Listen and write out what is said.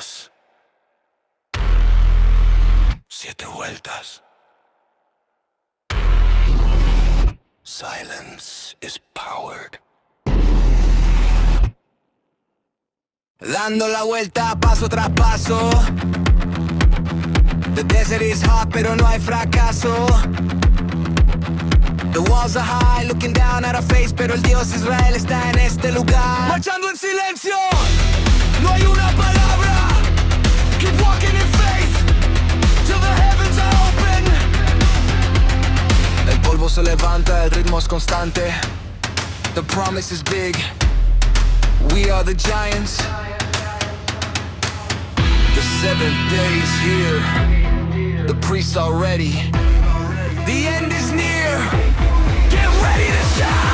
vueltas. 7 vueltas. Silence is powered. Dando la vuelta paso tras paso. The desert is hot, pero no hay fracaso. The walls are high, looking down at our face, pero el Dios Israel está en este lugar. Marchando en silencio, no hay una palabra. Keep walking in faith, till the heavens are open. El polvo se levanta, el ritmo es constante. The promise is big, we are the giants. The 7th day is here, the priests are ready. The end is near, get ready to shout.